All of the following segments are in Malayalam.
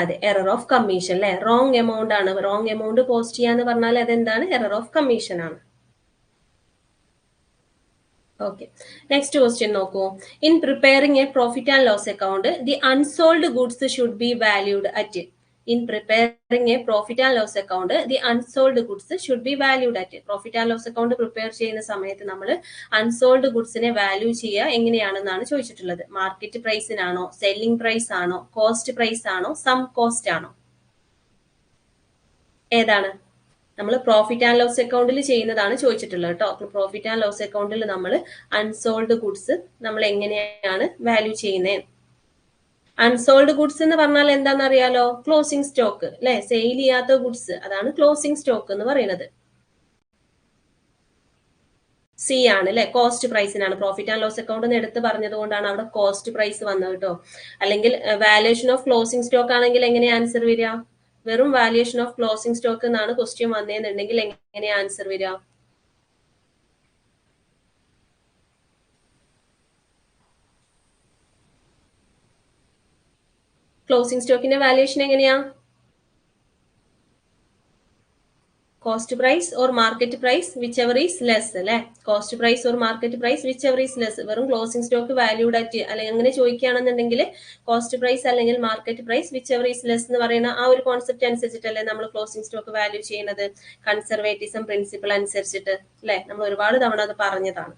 അതെ, എറർ ഓഫ് കമ്മീഷൻ അല്ലെ. റോങ് എമൗണ്ട് ആണ്. റോങ് എമൗണ്ട് പോസ്റ്റ് ചെയ്യാന്ന് പറഞ്ഞാൽ അതെന്താണ്? എറർ ഓഫ് കമ്മീഷൻ ആണ്. ഓക്കെ, നെക്സ്റ്റ് ക്വസ്റ്റ്യൻ നോക്കൂ. In preparing a profit and loss account the unsold goods should be valued at. In preparing a profit and loss account the unsold goods should be valued at. Profit and loss account prepare ചെയ്യുന്ന സമയത്ത് നമ്മൾ അൺസോൾഡ് ഗുഡ്സിനെ വാല്യൂ ചെയ്യുക എങ്ങനെയാണെന്നാണ് ചോദിച്ചിട്ടുള്ളത്. മാർക്കറ്റ് പ്രൈസിനാണോ, സെല്ലിംഗ് പ്രൈസ് ആണോ, കോസ്റ്റ് പ്രൈസ് ആണോ, സം കോസ്റ്റ് ആണോ? ഏതാണ്? നമ്മൾ പ്രോഫിറ്റ് ആൻഡ് ലോസ് അക്കൗണ്ടിൽ ചെയ്യുന്നതാണ് ചോദിച്ചിട്ടുള്ളത് കേട്ടോ. പ്രോഫിറ്റ് ആൻഡ് ലോസ് അക്കൗണ്ടിൽ നമ്മൾ അൺസോൾഡ് ഗുഡ്സ് നമ്മൾ എങ്ങനെയാണ് വാല്യൂ ചെയ്യുന്നത്? അൺസോൾഡ് ഗുഡ്സ് എന്ന് പറഞ്ഞാൽ എന്താണെന്ന് അറിയാലോ? ക്ലോസിംഗ് സ്റ്റോക്ക് അല്ലെ, സെയിൽ ചെയ്യാത്ത ഗുഡ്സ്, അതാണ് ക്ലോസിംഗ് സ്റ്റോക്ക് എന്ന് പറയുന്നത്. സി ആണ് അല്ലെ, കോസ്റ്റ് പ്രൈസിനാണ്. പ്രോഫിറ്റ് ആൻഡ് ലോസ് അക്കൗണ്ട് എടുത്ത് പറഞ്ഞത് കൊണ്ടാണ് അവിടെ കോസ്റ്റ് പ്രൈസ് വന്നത് കേട്ടോ. അല്ലെങ്കിൽ വാല്യൂഷൻ ഓഫ് ക്ലോസിംഗ് സ്റ്റോക്ക് ആണെങ്കിൽ എങ്ങനെയാ ആൻസർ വരിക? വെറും വാല്യൂഷൻ ഓഫ് ക്ലോസിംഗ് സ്റ്റോക്ക് എന്നാണ് ക്വസ്റ്റ്യൻ വന്നതെന്നുണ്ടെങ്കിൽ എങ്ങനെയാ ആൻസർ വരിക? ക്ലോസിംഗ് സ്റ്റോക്കിന്റെ വാല്യൂഷൻ എങ്ങനെയാ? Cost price or market price whichever is less അല്ലെ. Cost price or market price whichever is less. വെറും ക്ലോസിംഗ് സ്റ്റോക്ക് വാല്യൂഡ് അറ്റ് അല്ലെങ്കിൽ അങ്ങനെ ചോദിക്കുകയാണെന്നുണ്ടെങ്കിൽ കോസ്റ്റ് പ്രൈസ് അല്ലെങ്കിൽ market price whichever is less എന്ന് പറയുന്ന ആ ഒരു കോൺസെപ്റ്റ് അനുസരിച്ചിട്ടല്ലേ നമ്മൾ ക്ലോസിംഗ് സ്റ്റോക്ക് വാല്യൂ ചെയ്യുന്നത്. കൺസർവേറ്റിസം പ്രിൻസിപ്പിൾ അനുസരിച്ചിട്ട് അല്ലെ. നമ്മൾ ഒരുപാട് തവണ അത് പറഞ്ഞതാണ്.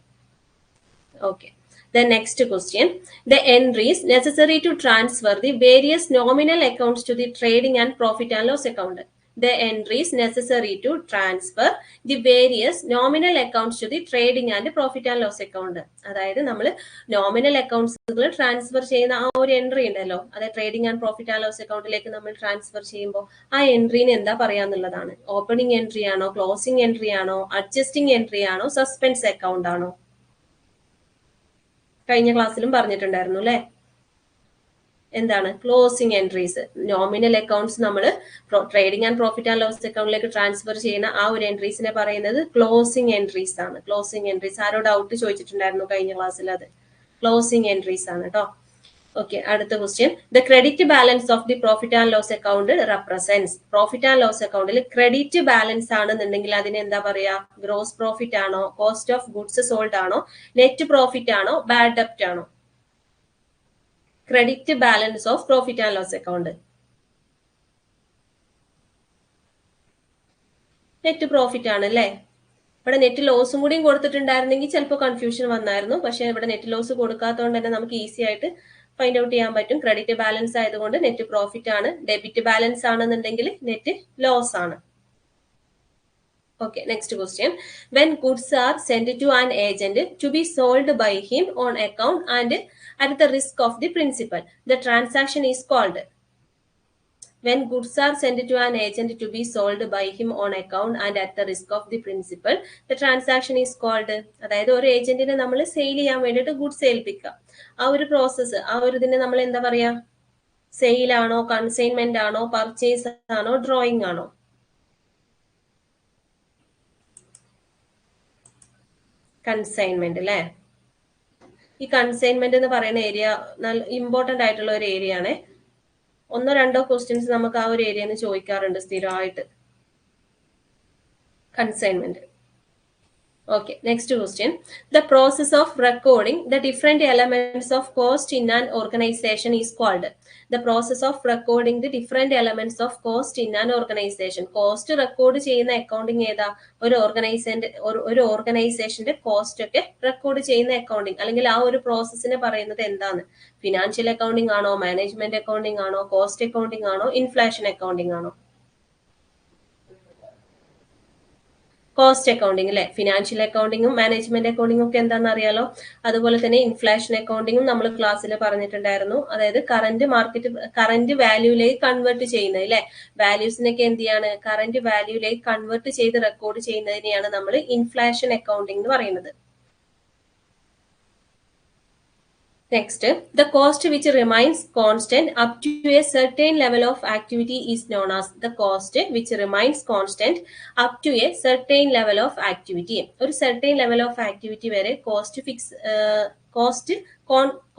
Okay, the next question. The entries necessary to transfer the various nominal accounts to the trading and profit and loss account. The entries necessary to transfer the various nominal accounts to the trading and profit and loss account. അതായത് നമ്മൾ നോമിനൽ അക്കൗണ്ട്സുകൾ ട്രാൻസ്ഫർ ചെയ്യുന്ന ആ ഒരു എൻട്രി ഉണ്ടല്ലോ, അത് trading and profit and loss അക്കൗണ്ടിലേക്ക് നമ്മൾ ട്രാൻസ്ഫർ ചെയ്യുമ്പോൾ ആ എൻട്രീന് എന്താ പറയാന്നുള്ളതാണ്. ഓപ്പണിംഗ് എൻട്രി ആണോ, ക്ലോസിംഗ് എൻട്രി ആണോ, അഡ്ജസ്റ്റിംഗ് എൻട്രി ആണോ, സസ്പെൻസ് അക്കൗണ്ട് ആണോ? കഴിഞ്ഞ ക്ലാസ്സിലും പറഞ്ഞിട്ടുണ്ടായിരുന്നു അല്ലെ. എന്താണ് ക്ലോസിംഗ് എൻട്രീസ്? നോമിനൽ അക്കൗണ്ട്സ് നമ്മൾ trading and profit and loss അക്കൗണ്ടിലേക്ക് ട്രാൻസ്ഫർ ചെയ്യുന്ന ആ ഒരു എൻട്രീസിനെ പറയുന്നത് ക്ലോസിംഗ് എൻട്രീസ് ആണ്. ക്ലോസിംഗ് എൻട്രീസ് ആരോ ഡൗട്ട് ചോദിച്ചിട്ടുണ്ടായിരുന്നു കഴിഞ്ഞ ക്ലാസ്സിൽ, അത് ക്ലോസിംഗ് എൻട്രീസ് ആണ് കേട്ടോ. ഓക്കെ, അടുത്ത question. The credit balance of the profit and loss account represents. Profit and loss അക്കൗണ്ടിൽ ക്രെഡിറ്റ് ബാലൻസ് ആണെന്നുണ്ടെങ്കിൽ അതിന് എന്താ പറയാ? ഗ്രോസ് പ്രോഫിറ്റ് ആണോ, കോസ്റ്റ് ഓഫ് ഗുഡ്സ് സോൾഡ് ആണോ, നെറ്റ് പ്രോഫിറ്റ് ആണോ, ബാഡ് ഡെപ്റ്റ് ആണോ? Credit balance of profit and loss account net profit ആണ് അല്ലേ. ഇവിടെ നെറ്റ് ലോസും കൂടിയും കൊടുത്തിട്ടുണ്ടായിരുന്നെങ്കിൽ ചിലപ്പോൾ കൺഫ്യൂഷൻ വന്നായിരുന്നു. പക്ഷെ ഇവിടെ നെറ്റ് ലോസ് കൊടുക്കാത്തതുകൊണ്ട് തന്നെ നമുക്ക് ഈസി ആയിട്ട് ഫൈൻഡ് ഔട്ട് ചെയ്യാൻ പറ്റും. ക്രെഡിറ്റ് ബാലൻസ് ആയതുകൊണ്ട് നെറ്റ് പ്രോഫിറ്റ് ആണ്. ഡെബിറ്റ് ബാലൻസ് ആണെന്നുണ്ടെങ്കിൽ നെറ്റ് ലോസ് ആണ്. Okay, next question. When goods are sent to an agent to be sold by him on account and at the risk of the principal, the transaction is called. When goods are sent to an agent to be sold by him on account and at the risk of the principal, the transaction is called. അതായത് ഒരു ഏജന്റിനെ നമ്മൾ സെയിൽ ചെയ്യാൻ വേണ്ടിയിട്ട് ഗുഡ്സ് ഏൽപ്പിക്കുക. ആ ഒരു പ്രോസസ്സ്, ആ ഒരു ഇതിനെ നമ്മൾ എന്താ പറയാ? സെയിൽ ആണോ, കൺസൈൻമെന്റ് ആണോ, പർച്ചേസ് ആണോ, ഡ്രോയിങ് ആണോ? കൺസൈൻമെന്റ് അല്ലെ. ഈ കൺസൈൻമെന്റ് എന്ന് പറയുന്ന ഏരിയ നല്ല ഇമ്പോർട്ടന്റ് ആയിട്ടുള്ള ഒരു ഏരിയ ആണ്. ഒന്നോ രണ്ടോ ക്വസ്റ്റ്യൻസ് നമുക്ക് ആ ഒരു ഏരിയന്ന് ചോദിക്കാറുണ്ട് സ്ഥിരമായിട്ട്. Consignment. Okay, next question. The process of recording the different elements of cost in an organization is called. The process of recording the different elements of cost in an organization. Cost record ചെയ്യുന്ന അക്കൗണ്ടിങ് ഏതാ? ഒരു ഓർഗനൈസേഷന്റെ കോസ്റ്റ് ഒക്കെ റെക്കോർഡ് ചെയ്യുന്ന അക്കൗണ്ടിങ് അല്ലെങ്കിൽ ആ ഒരു പ്രോസസ്സിനെ പറയുന്നത് എന്താണ്? ഫിനാൻഷ്യൽ അക്കൗണ്ടിങ് ആണോ, മാനേജ്മെന്റ് അക്കൗണ്ടിങ് ആണോ, കോസ്റ്റ് അക്കൗണ്ടിങ് ആണോ, ഇൻഫ്ലേഷൻ അക്കൗണ്ടിങ് ആണോ? കോസ്റ്റ് അക്കൗണ്ടിങ് അല്ലെ. ഫിനാൻഷ്യൽ അക്കൗണ്ടിങ്ങും മാനേജ്മെന്റ് അക്കൗണ്ടിങ്ങും ഒക്കെ എന്താണെന്ന് അറിയാലോ. അതുപോലെ തന്നെ ഇൻഫ്ലേഷൻ അക്കൗണ്ടിങ്ങും നമ്മൾ ക്ലാസ്സിൽ പറഞ്ഞിട്ടുണ്ടായിരുന്നു. അതായത് കറന്റ് വാല്യൂയിലേക്ക് കൺവേർട്ട് ചെയ്യുന്നത് അല്ലെ. വാല്യൂസിനൊക്കെ എന്ത് ചെയ്യാണ്? കറന്റ് വാല്യൂയിലേക്ക് കൺവേർട്ട് ചെയ്ത് റെക്കോർഡ് ചെയ്യുന്നതിനെയാണ് നമ്മൾ ഇൻഫ്ലേഷൻ അക്കൗണ്ടിങ് എന്ന് പറയുന്നത്. Next, the cost which remains constant up to a certain level of activity is known as. The cost which remains constant up to a certain level of activity. ഒരു certain level of activity വരെ കോസ്റ്റ്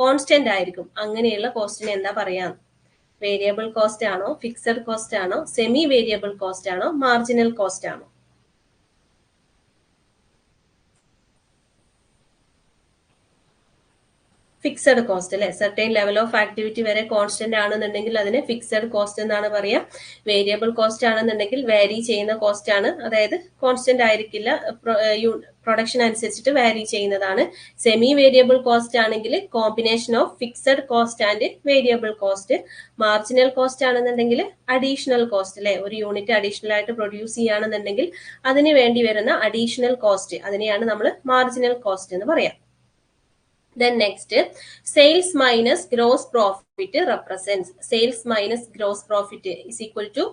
കോൺസ്റ്റന്റ് ആയിരിക്കും. അങ്ങനെയുള്ള കോസ്റ്റിനെ എന്താ പറയാ? വേരിയബിൾ കോസ്റ്റ് ആണോ, ഫിക്സഡ് കോസ്റ്റ് ആണോ, സെമി വേരിയബിൾ കോസ്റ്റ് ആണോ, മാർജിനൽ കോസ്റ്റ് ആണോ? ഫിക്സഡ് കോസ്റ്റ് അല്ലെ, സർട്ടൈൻ ലെവൽ ഓഫ് ആക്ടിവിറ്റി വരെ കോൺസ്റ്റന്റ് ആണെന്നുണ്ടെങ്കിൽ അതിന് ഫിക്സഡ് കോസ്റ്റ് എന്നാണ് പറയാ. വേരിയബിൾ കോസ്റ്റ് ആണെന്നുണ്ടെങ്കിൽ വാരി ചെയ്യുന്ന കോസ്റ്റ് ആണ്, അതായത് കോൺസ്റ്റന്റ് ആയിരിക്കില്ല, പ്രൊഡക്ഷൻ അനുസരിച്ചിട്ട് വാരി ചെയ്യുന്നതാണ്. സെമി വേരിയബിൾ കോസ്റ്റ് ആണെങ്കിൽ combination of fixed cost and variable cost. Marginal cost ആണെന്നുണ്ടെങ്കിൽ അഡീഷണൽ കോസ്റ്റ് അല്ലെ, ഒരു യൂണിറ്റ് അഡീഷണൽ ആയിട്ട് പ്രൊഡ്യൂസ് ചെയ്യുകയാണെന്നുണ്ടെങ്കിൽ അതിന് വേണ്ടി വരുന്ന അഡീഷണൽ കോസ്റ്റ്, അതിനെയാണ് നമ്മൾ മാർജിനൽ കോസ്റ്റ് എന്ന് പറയാം. Then next, sales minus gross profit represents, sales minus gross profit is equal to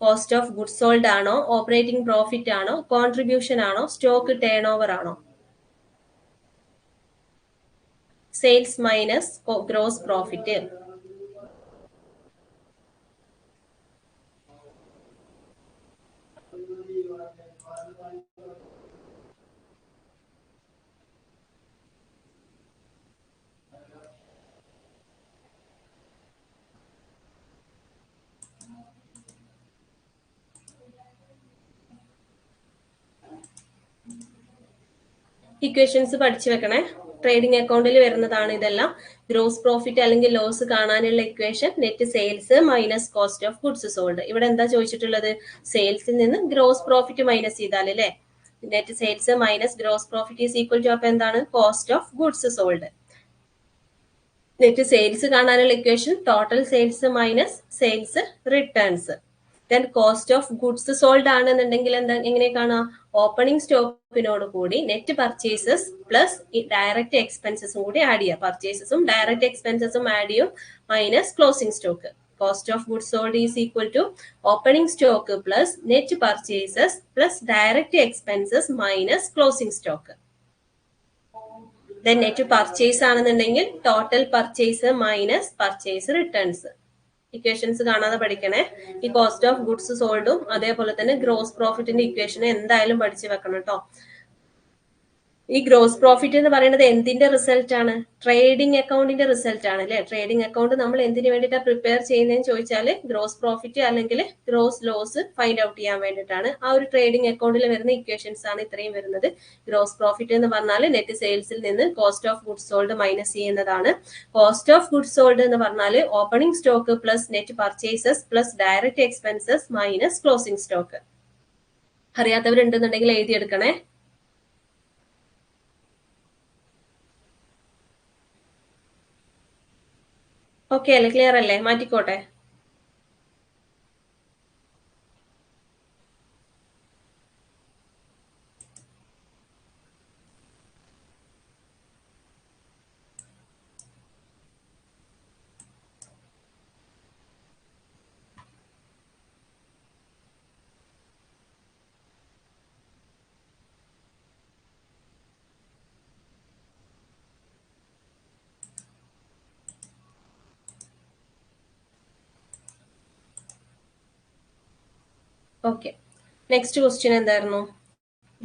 cost of goods sold ആണോ, operating profit ആണോ, contribution ആണോ, stock turnover ആണോ? Sales minus gross profit. Equations പഠിച്ചു വെക്കണേ, ട്രേഡിംഗ് അക്കൗണ്ടിൽ വരുന്നതാണ് ഇതെല്ലാം. ഗ്രോസ് പ്രോഫിറ്റ് അല്ലെങ്കിൽ ലോസ് കാണാനുള്ള equation net sales minus cost of goods sold. ഇവിടെ എന്താ ചോദിച്ചിട്ടുള്ളത്? സെയിൽസിൽ നിന്ന് ഗ്രോസ് പ്രോഫിറ്റ് മൈനസ് ചെയ്താൽ അല്ലേ, net sales minus gross profit is equal to അപ്പൊ എന്താണ്? Cost of goods sold. Net sales കാണാനുള്ള equation total sales minus sales returns. Then cost of goods sold ആണെന്നുണ്ടെങ്കിൽ എന്താ, എങ്ങനെ കാണാം? ഓപ്പണിംഗ് സ്റ്റോക്കിനോട് കൂടി നെറ്റ് പർച്ചേസസ് പ്ലസ് ഡയറക്റ്റ് എക്സ്പെൻസസും കൂടി ആഡ് ചെയ്യുക. പർച്ചേസസും ഡയറക്റ്റ് എക്സ്പെൻസസും ആഡ് ചെയ്യും minus closing stock. Cost of goods sold is equal to opening stock plus net purchases plus direct expenses minus closing stock. Then net purchase ആണെന്നുണ്ടെങ്കിൽ total purchase minus purchase returns. Equations കാണാതെ പഠിക്കണേ. ഈ കോസ്റ്റ് ഓഫ് ഗുഡ്സ് സോൾഡും അതേപോലെ തന്നെ ഗ്രോസ് പ്രോഫിറ്റിന്റെ ഇക്വേഷൻ എന്തായാലും പഠിച്ചു വെക്കണം കേട്ടോ. ഈ ഗ്രോസ് പ്രോഫിറ്റ് എന്ന് പറയുന്നത് എന്തിന്റെ റിസൾട്ട് ആണ്? ട്രേഡിംഗ് അക്കൗണ്ടിന്റെ റിസൾട്ട് ആണ് അല്ലെ. ട്രേഡിംഗ് അക്കൗണ്ട് നമ്മൾ എന്തിനു വേണ്ടിയിട്ടാണ് പ്രിപ്പയർ ചെയ്യുന്നതെന്ന് ചോദിച്ചാൽ ഗ്രോസ് പ്രോഫിറ്റ് അല്ലെങ്കിൽ ഗ്രോസ് ലോസ് ഫൈൻഡ് ഔട്ട് ചെയ്യാൻ വേണ്ടിയിട്ടാണ്. ആ ഒരു ട്രേഡിംഗ് അക്കൗണ്ടിൽ വരുന്ന ഇക്വേഷൻസ് ആണ് ഇത്രയും വരുന്നത്. ഗ്രോസ് പ്രോഫിറ്റ് എന്ന് പറഞ്ഞാൽ നെറ്റ് സെയിൽസിൽ നിന്ന് cost of goods sold minus ചെയ്യുന്നതാണ്. കോസ്റ്റ് ഓഫ് ഗുഡ്സ് സോൾഡ് എന്ന് പറഞ്ഞാൽ opening stock plus net purchases plus direct expenses minus closing stock. അറിയാത്തവരുണ്ടെന്നുണ്ടെങ്കിൽ എഴുതിയെടുക്കണേ. ഓക്കെ അല്ലേ, ക്ലിയർ അല്ലേ? മാറ്റിക്കോട്ടെ. ഓക്കെ, നെക്സ്റ്റ് ക്വസ്റ്റ്യൻ എന്തായിരുന്നു?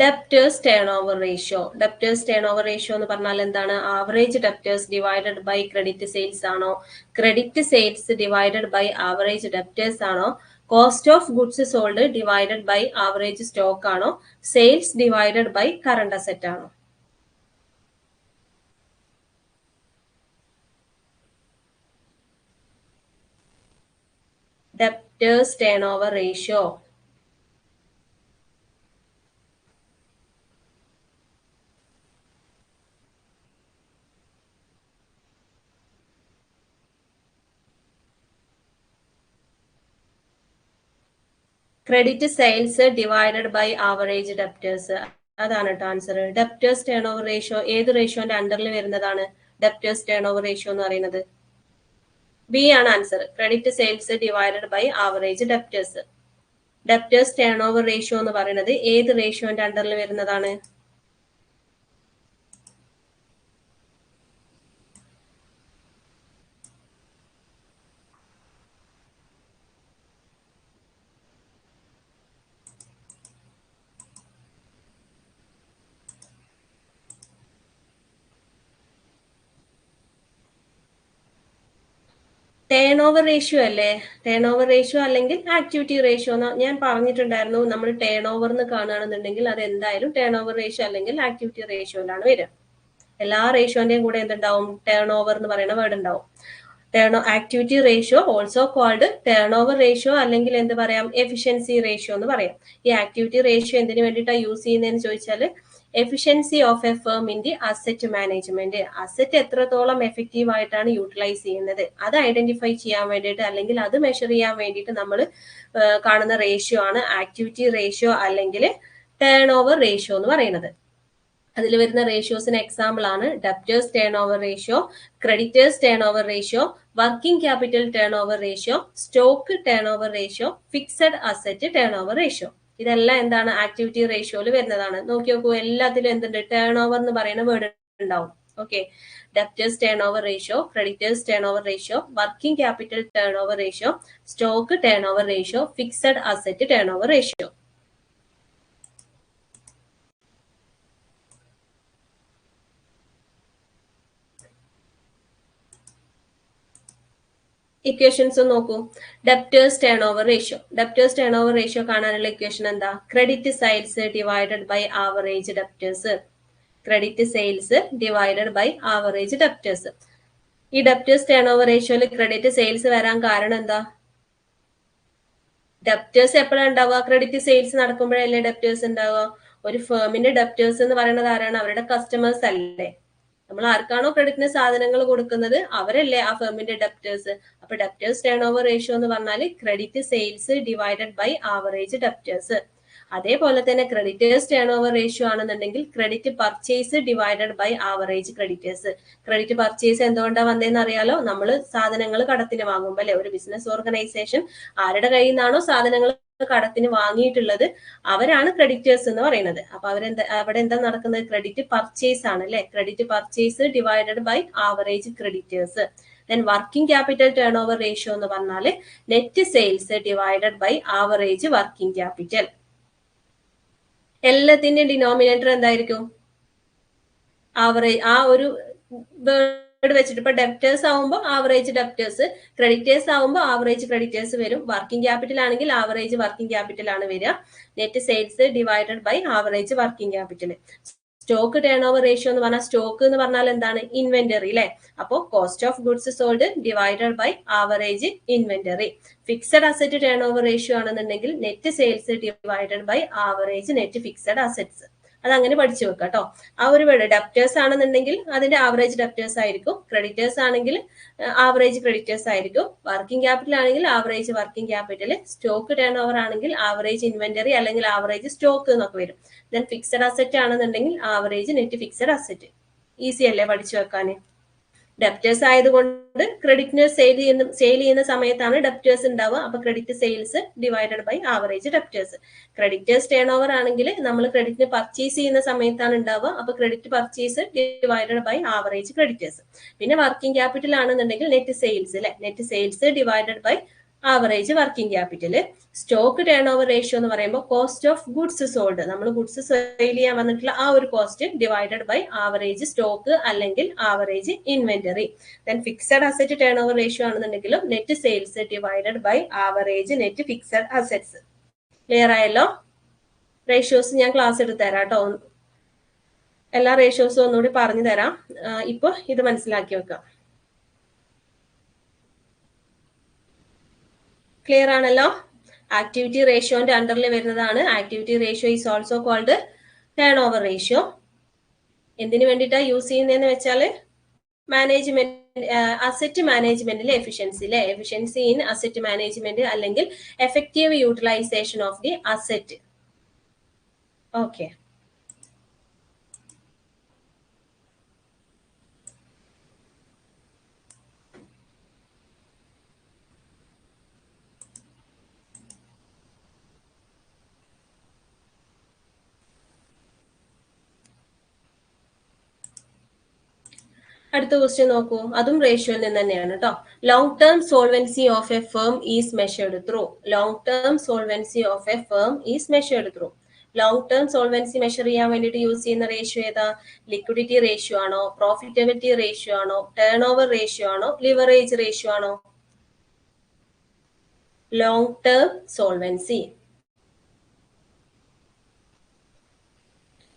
Debtors turnover ratio. Debtors turnover ratio എന്ന് പറഞ്ഞാൽ എന്താണ്? Average debtors divided by credit sales ആണോ, credit sales divided by average debtors ആണോ, cost of goods sold divided by average stock ആണോ, sales divided by current asset ആണോ? Debtors turnover ratio. Credit sales divided by average debtors, അതാണ് കേട്ടോ answer. Debtors turnover ratio ഏത് റേഷ്യോന്റെ അണ്ടറിൽ വരുന്നതാണ്? ഡെപ്റ്റേഴ്സ് ടേൺ ഓവർ റേഷ്യോ എന്ന് പറയുന്നത് ബി ആണ് answer. Credit sales divided by average debtors. Debtors turnover ratio എന്ന് പറയുന്നത് ഏത് റേഷ്യോന്റെ അണ്ടറിൽ വരുന്നതാണ്? ടേൺ ഓവർ റേഷ്യോ അല്ലേ? ടേൺ ഓവർ റേഷ്യോ അല്ലെങ്കിൽ ആക്ടിവിറ്റി റേഷ്യോ എന്ന് ഞാൻ പറഞ്ഞിട്ടുണ്ടായിരുന്നു. നമ്മൾ ടേൺ ഓവർ എന്ന് കാണുകയാണെന്നുണ്ടെങ്കിൽ അത് എന്തായാലും ടേൺ ഓവർ റേഷ്യോ അല്ലെങ്കിൽ ആക്ടിവിറ്റി റേഷ്യോയിലാണ് വരിക. എല്ലാ റേഷ്യോന്റെയും കൂടെ എന്തുണ്ടാവും? ടേൺ ഓവർ എന്ന് പറയുന്ന വേർഡ് ഉണ്ടാവും. Activity ratio also called turnover ratio അല്ലെങ്കിൽ എന്ത് പറയാം? എഫിഷ്യൻസി റേഷ്യോ എന്ന് പറയാം. ഈ ആക്ടിവിറ്റി റേഷ്യോ എന്തിനു വേണ്ടിയിട്ടാണ് യൂസ് ചെയ്യുന്നതെന്ന് ചോദിച്ചാൽ efficiency of a firm in the asset management. Asset എത്രത്തോളം എഫക്റ്റീവ് ആയിട്ടാണ് യൂട്ടിലൈസ് ചെയ്യുന്നത് അത് ഐഡന്റിഫൈ ചെയ്യാൻ വേണ്ടിയിട്ട് അല്ലെങ്കിൽ അത് മെഷർ ചെയ്യാൻ വേണ്ടിയിട്ട് നമ്മൾ കാണുന്ന റേഷ്യോ ആണ് ആക്ടിവിറ്റി റേഷ്യോ അല്ലെങ്കിൽ ടേൺ ഓവർ റേഷ്യോ എന്ന് പറയുന്നത്. അതിൽ വരുന്ന റേഷ്യോസിന് എക്സാമ്പിൾ ആണ് debtors turnover ratio, creditors turnover ratio, working capital turnover ratio, stock turnover ratio, fixed asset turnover ratio. ഇതെല്ലാം എന്താണ്? ആക്ടിവിറ്റി റേഷ്യോയിൽ വരുന്നതാണ്. നോക്കി നോക്കൂ, എല്ലാത്തിലും എന്തുണ്ട്? ടേൺ ഓവർ എന്ന് പറയുന്ന വേർഡ് ഉണ്ടാവും. Okay, debtors turnover ratio, creditors turnover ratio, working capital turnover ratio, stock turnover ratio, fixed asset turnover ratio. Equations നോക്കൂ. Debtors turnover ratio. Debtors turnover ratio കാണാനുള്ള ഇക്വേഷൻ എന്താ? Credit sales divided by average debtors. Credit sales divided by average debtors. ഈ ഡെപ്റ്റേഴ്സ് ടേൺ ഓവർ റേഷ്യോയിൽ ക്രെഡിറ്റ് സെയിൽസ് വരാൻ കാരണം എന്താ? ഡെപ്റ്റേഴ്സ് എപ്പോഴാണ് ഉണ്ടാവുക? ക്രെഡിറ്റ് സെയിൽസ് നടക്കുമ്പോഴല്ലേ ഡെപ്റ്റേഴ്സ് ഉണ്ടാവുക. ഒരു ഫേമിന്റെ ഡെപ്റ്റേഴ്സ് എന്ന് പറയുന്നത് ആരാണ്? അവരുടെ കസ്റ്റമേഴ്സ് അല്ലേ? നമ്മൾ ആർക്കാണോ ക്രെഡിറ്റിന് സാധനങ്ങൾ കൊടുക്കുന്നത് അവരല്ലേ ആ ഫേമിന്റെ ഡെപ്റ്റേഴ്സ്. അപ്പൊ ഡെപ്റ്റേഴ്സ് ടേൺ ഓവർ റേഷ്യോ എന്ന് പറഞ്ഞാൽ credit sales divided by average debtors. അതേപോലെ തന്നെ ക്രെഡിറ്റേഴ്സ് ടേൺ ഓവർ റേഷ്യോ ആണെന്നുണ്ടെങ്കിൽ credit purchase divided by average creditors. Credit purchase എന്തുകൊണ്ടാണ് വന്നതെന്ന് അറിയാലോ? നമ്മൾ സാധനങ്ങൾ കടത്തിന് വാങ്ങുമ്പോൾ അല്ലെ, ഒരു ബിസിനസ് ഓർഗനൈസേഷൻ ആരുടെ കയ്യിൽ നിന്നാണോ സാധനങ്ങൾ കടത്തിന് വാങ്ങിയിട്ടുള്ളത് അവരാണ് ക്രെഡിറ്റേഴ്സ് എന്ന് പറയുന്നത്. അപ്പൊ അവിടെ എന്താ നടക്കുന്നത്? ക്രെഡിറ്റ് പർച്ചേസ് ആണ് അല്ലെ. Credit purchase divided by average creditors. Then working capital turnover ratio എന്ന് പറഞ്ഞാൽ net sales divided by average working capital. എല്ലാത്തിന്റെയും ഡിനോമിനേറ്റർ എന്തായിരിക്കും? ആവറേജ്. ആ ഒരു വേർഡ് വെച്ചിട്ട് ഇപ്പൊ ഡെപ്റ്റേഴ്സ് ആവുമ്പോൾ ആവറേജ് ഡെപ്റ്റേഴ്സ്, ക്രെഡിറ്റേഴ്സ് ആവുമ്പോൾ ആവറേജ് ക്രെഡിറ്റേഴ്സ് വരും. വർക്കിംഗ് ക്യാപിറ്റൽ ആണെങ്കിൽ ആവറേജ് വർക്കിംഗ് ക്യാപിറ്റൽ ആണ് വരിക. Net sales divided by average working capital. Stock turnover ratio എന്ന് പറഞ്ഞാൽ സ്റ്റോക്ക് എന്ന് പറഞ്ഞാൽ എന്താണ്? ഇൻവെന്ററി അല്ലെ. അപ്പോൾ cost of goods sold divided by average inventory. Fixed asset turnover ratio ആണെന്നുണ്ടെങ്കിൽ net sales divided by average net fixed assets. അത് അങ്ങനെ പഠിച്ചു വെക്കുക കേട്ടോ. ആ ഒരു വേർഡ് ഡെപ്റ്റേഴ്സ് ആണെന്നുണ്ടെങ്കിൽ അതിന്റെ ആവറേജ് ഡെപ്റ്റേഴ്സ് ആയിരിക്കും. ക്രെഡിറ്റേഴ്സ് ആണെങ്കിൽ ആവറേജ് ക്രെഡിറ്റേഴ്സ് ആയിരിക്കും. വർക്കിംഗ് ക്യാപിറ്റൽ ആണെങ്കിൽ average working capital. Stock turnover ആണെങ്കിൽ ആവറേജ് ഇൻവെന്ററി അല്ലെങ്കിൽ ആവറേജ് സ്റ്റോക്ക് എന്നൊക്കെ വരും. ദെൻ ഫിക്സഡ് അസറ്റ് ആണെന്നുണ്ടെങ്കിൽ average net fixed asset. Easy അല്ലേ പഠിച്ചു വെക്കാന്? ഡെപ്റ്റേഴ്സ് ആയതുകൊണ്ട് ക്രെഡിറ്റിന് സെയിൽ ചെയ്യുന്ന സമയത്താണ് ഡെപ്റ്റേഴ്സ് ഉണ്ടാവുക. അപ്പൊ credit sales divided by average debtors. Creditors turnover ആണെങ്കിൽ നമ്മൾ ക്രെഡിറ്റിന് പർച്ചേസ് ചെയ്യുന്ന സമയത്താണ് ഉണ്ടാവുക. അപ്പൊ credit purchase divided by average creditors. പിന്നെ വർക്കിംഗ് ക്യാപിറ്റൽ ആണെന്നുണ്ടെങ്കിൽ നെറ്റ് സെയിൽസ് അല്ലെ. Net sales divided by average working capital. Stock turnover ratio എന്ന് പറയുമ്പോൾ കോസ്റ്റ് ഓഫ് ഗുഡ്സ് സോൾഡ്, നമ്മൾ ഗുഡ്സ് സെയിൽ ചെയ്യാൻ വന്നിട്ടുള്ള ആ ഒരു cost divided by average stock അല്ലെങ്കിൽ average inventory. Then fixed asset turnover ratio ആണെന്നുണ്ടെങ്കിലും net sales divided by average net fixed assets. Clear ആയല്ലോ? റേഷ്യോസ് ഞാൻ ക്ലാസ് എടുത്ത് തരാം കേട്ടോ. എല്ലാ റേഷ്യോസും ഒന്നുകൂടി പറഞ്ഞു തരാം. ഇപ്പൊ ഇത് മനസ്സിലാക്കി വെക്കാം. ക്ലിയർ ആണല്ലോ? ആക്ടിവിറ്റി റേഷ്യോന്റെ അണ്ടറിൽ വരുന്നതാണ്. Activity ratio is also called turnover ratio. എന്തിനു വേണ്ടിയിട്ടാണ് യൂസ് ചെയ്യുന്നതെന്ന് വെച്ചാൽ മാനേജ്മെന്റ്, അസറ്റ് മാനേജ്മെന്റിലെ എഫിഷ്യൻസി അല്ലെ. എഫിഷ്യൻസി ഇൻ അസറ്റ് മാനേജ്മെന്റ് അല്ലെങ്കിൽ effective utilisation of the asset. Okay, അടുത്ത ക്വസ്റ്റ്യൻ നോക്കൂ. അതും റേഷ്യോയിൽ നിന്ന് തന്നെയാണ് കേട്ടോ. Long term solvency of a firm is measured through. Long term solvency of a firm is measured through. Long term solvency measure ചെയ്യാൻ വേണ്ടിയിട്ട് യൂസ് ചെയ്യുന്ന റേഷ്യോ ഏതാ? ലിക്വിഡിറ്റി റേഷ്യോ ആണോ, പ്രോഫിറ്റബിലിറ്റി റേഷ്യോ ആണോ, ടേൺ ഓവർ റേഷ്യോ ആണോ, ലിവറേജ് റേഷ്യോ ആണോ? Long term solvency.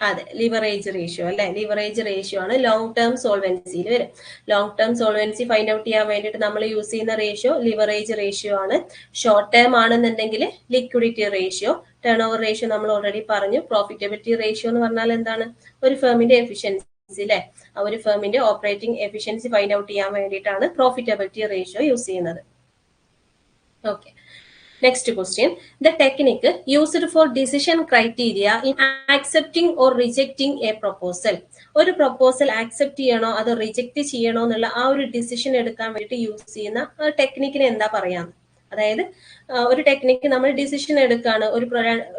അതെ, ലിവറേജ് റേഷ്യോ അല്ലെ, ലിവറേജ് റേഷ്യോ ആണ് ലോങ് ടേം സോൾവൻസിയിൽ വരും. Long term solvency find out ചെയ്യാൻ വേണ്ടിയിട്ട് നമ്മൾ യൂസ് ചെയ്യുന്ന റേഷ്യോ ലിവറേജ് റേഷ്യോ ആണ്. ഷോർട്ട് ടേം ആണെന്നുണ്ടെങ്കിൽ liquidity ratio, turn over ratio നമ്മൾ ഓൾറെഡി പറഞ്ഞു. പ്രോഫിറ്റബിലിറ്റി റേഷ്യോ എന്ന് പറഞ്ഞാൽ എന്താണ്? ഒരു ഫേമിന്റെ എഫിഷ്യൻസി അല്ലെ, ഒരു ഫേമിന്റെ ഓപ്പറേറ്റിംഗ് എഫിഷ്യൻസി ഫൈൻഡ് ഔട്ട് ചെയ്യാൻ വേണ്ടിയിട്ടാണ് പ്രോഫിറ്റബിലിറ്റി റേഷ്യോ യൂസ് ചെയ്യുന്നത്. Okay, next question. The technique used for decision criteria in accepting or rejecting a proposal. ഒരു പ്രൊപ്പോസൽ ആക്സെപ്റ്റ് ചെയ്യണോ അതോ റിജക്ട് ചെയ്യണോ എന്നുള്ള ആ ഒരു ഡിസിഷൻ എടുക്കാൻ വേണ്ടി യൂസ് ചെയ്യുന്ന ടെക്നിക്കിനെ എന്താ പറയാം? അതായത് ഒരു ടെക്നിക്ക് നമ്മൾ ഡിസിഷൻ എടുക്കാണ്,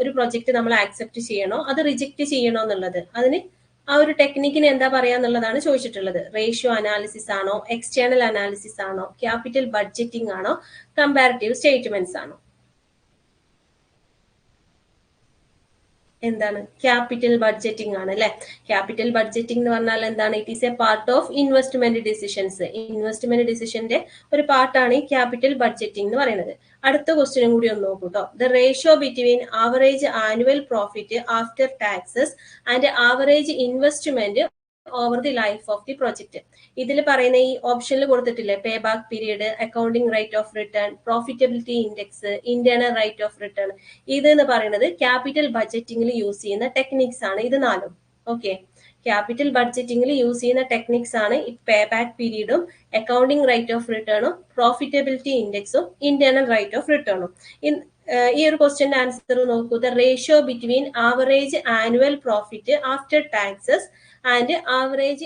ഒരു പ്രൊജക്ട് നമ്മൾ ആക്സെപ്റ്റ് ചെയ്യണോ അത് റിജക്ട് ചെയ്യണോ എന്നുള്ളത്, അതിന് ആ ഒരു ടെക്നിക്കിന് എന്താ പറയാന്നുള്ളതാണ് ചോദിച്ചിട്ടുള്ളത്. റേഷ്യോ അനാലിസിസ് ആണോ, എക്സ്റ്റേണൽ അനാലിസിസ് ആണോ, ക്യാപിറ്റൽ ബഡ്ജറ്റിംഗ് ആണോ, കമ്പാരിറ്റീവ് സ്റ്റേറ്റ്മെന്റ്സ് ആണോ? എന്താണ്? ക്യാപിറ്റൽ ബഡ്ജറ്റിംഗ് ആണ് അല്ലെ. ക്യാപിറ്റൽ ബഡ്ജറ്റിംഗ് എന്ന് പറഞ്ഞാൽ എന്താണ്? It is a part of investment decisions. Investment ഡിസിഷന്റെ ഒരു പാർട്ടാണ് ഈ ക്യാപിറ്റൽ ബഡ്ജറ്റിംഗ് എന്ന് പറയുന്നത്. അടുത്ത ക്വസ്റ്റ്യനും കൂടി ഒന്ന് നോക്കൂ കേട്ടോ. The ratio between average annual profit after taxes and average investment over the life of the project. ഇതിൽ പറയുന്ന ഈ ഓപ്ഷനിൽ കൊടുത്തിട്ടില്ലേ, payback period, accounting rate of return, profitability index, internal rate of return, ഇത് എന്ന് പറയുന്നത് ക്യാപിറ്റൽ ബഡ്ജറ്റിംഗിൽ യൂസ് ചെയ്യുന്ന ടെക്നിക്സ് ആണ് ഇത് നാലും. ഓക്കെ, ക്യാപിറ്റൽ ബഡ്ജറ്റിംഗിൽ യൂസ് ചെയ്യുന്ന ടെക്നിക്സ് ആണ് ഈ പേ ബാക്ക് പീരീഡും, അക്കൗണ്ടിംഗ് റേറ്റ് ഓഫ് റിട്ടേണും, പ്രോഫിറ്റബിലിറ്റി ഇൻഡെക്സും, ഇന്റേണൽ റേറ്റ് ഓഫ് റിട്ടേണും. ഈ ഒരു ക്വസ്റ്റ്യന്റെ ആൻസർ നോക്കൂ. The ratio between average annual profit after taxes and average